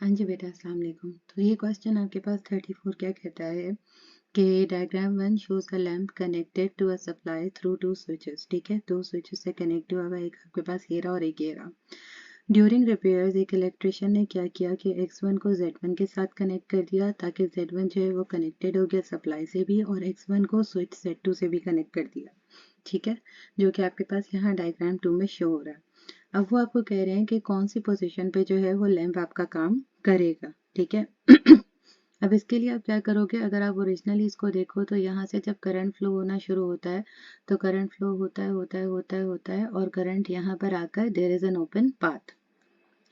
हाँ जी बेटा, अस्सलाम वालेकुम। तो ये क्वेश्चन आपके पास 34 क्या कहता है कि diagram 1 shows a lamp connected to a supply through two switches. ठीक है, दो स्विचेस से कनेक्ट हुआ हुआ, एक आपके पास ये रहा और एक ये रहा। ड्यूरिंग रिपेयर्स एक इलेक्ट्रिशियन ने क्या किया कि X1 को Z1 के साथ कनेक्ट कर दिया ताकि Z1 जो है वो कनेक्टेड हो गया सप्लाई से भी, और X1 को स्विच Z2 से भी कनेक्ट कर दिया। ठीक है, जो कि आपके पास यहाँ डायग्राम 2 में शो हो रहा है। अब वो आपको कह रहे हैं कि कौन सी पोजीशन पे जो है वो लैंप आपका काम करेगा। ठीक है। अब इसके लिए आप क्या करोगे, अगर आप ओरिजिनली इसको देखो तो यहाँ से जब करंट फ्लो होना शुरू होता है तो करंट फ्लो होता है और करंट यहाँ पर आकर there is an open path.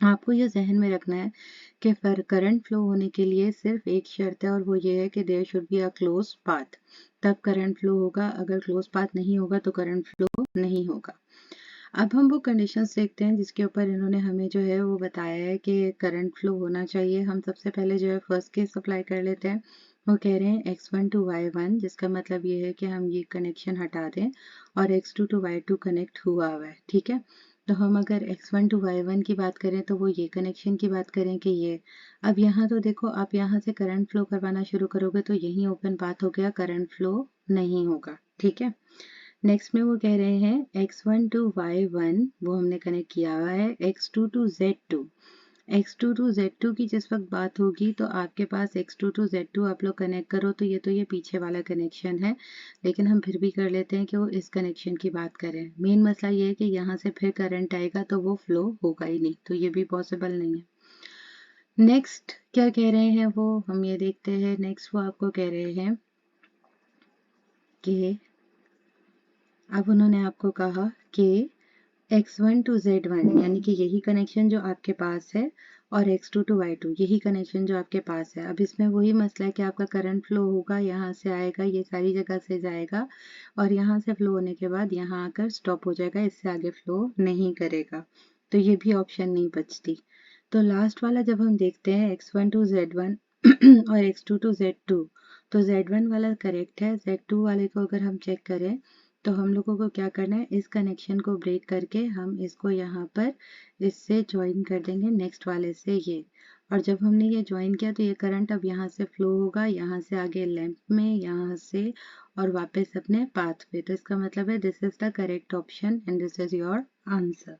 आपको ये जहन में रखना है कि करंट फ्लो होने के लिए सिर्फ एक शर्त है और वो ये है कि there should be a close path, तब करंट फ्लो होगा। अगर क्लोज पाथ नहीं होगा तो करंट फ्लो नहीं होगा। अब हम वो कंडीशंस देखते हैं जिसके ऊपर इन्होंने हमें जो है वो बताया है कि करंट फ्लो होना चाहिए। हम सबसे पहले जो है फर्स्ट केस अप्लाई कर लेते हैं। वो कह रहे हैं X1 टू Y1, जिसका मतलब ये है कि हम ये कनेक्शन हटा दें और X2 टू Y2 कनेक्ट हुआ हुआ है। ठीक है, तो हम अगर X1 टू Y1 की बात करें तो वो ये कनेक्शन की बात करें कि ये। अब यहाँ तो देखो, आप यहाँ से करंट फ्लो करवाना शुरू करोगे तो यही ओपन पाथ हो गया, करंट फ्लो नहीं होगा। ठीक है, नेक्स्ट में वो कह रहे हैं X1 टू Y1 वो हमने कनेक्ट किया हुआ है, X2 to Z2। X2 to Z2 की जिस वक्त बात होगी तो आपके पास X2 टू Z2 आप लोग कनेक्ट करो तो ये पीछे वाला कनेक्शन है, लेकिन हम फिर भी कर लेते हैं कि वो इस कनेक्शन की बात करें। मेन मसला ये है कि यहाँ से फिर करंट आएगा तो वो फ्लो होगा ही नहीं, तो ये भी पॉसिबल नहीं है। नेक्स्ट क्या कह रहे हैं वो हम ये देखते हैं। नेक्स्ट वो आपको कह रहे हैं कि अब उन्होंने आपको कहा कि X1 टू Z1 यानी कि यही कनेक्शन जो आपके पास है, और X2 टू Y2 यही कनेक्शन जो आपके पास है। अब इसमें वही मसला है कि आपका करंट फ्लो होगा, यहाँ से आएगा, ये सारी जगह से जाएगा और यहाँ से फ्लो होने के बाद यहाँ आकर स्टॉप हो जाएगा, इससे आगे फ्लो नहीं करेगा। तो ये भी ऑप्शन नहीं बचती। तो लास्ट वाला जब हम देखते हैं X1 टू Z1 और X2 टू Z2, तो Z1 वाला करेक्ट है। Z2 वाले को अगर हम चेक करें तो हम लोगों को क्या करना है, इस कनेक्शन को ब्रेक करके हम इसको यहाँ पर इससे ज्वाइन कर देंगे नेक्स्ट वाले से ये। और जब हमने ये ज्वाइन किया तो ये करंट अब यहाँ से फ्लो होगा, यहाँ से आगे लैंप में, यहाँ से और वापस अपने पाथ पे। तो इसका मतलब है this is the correct option and this is your answer.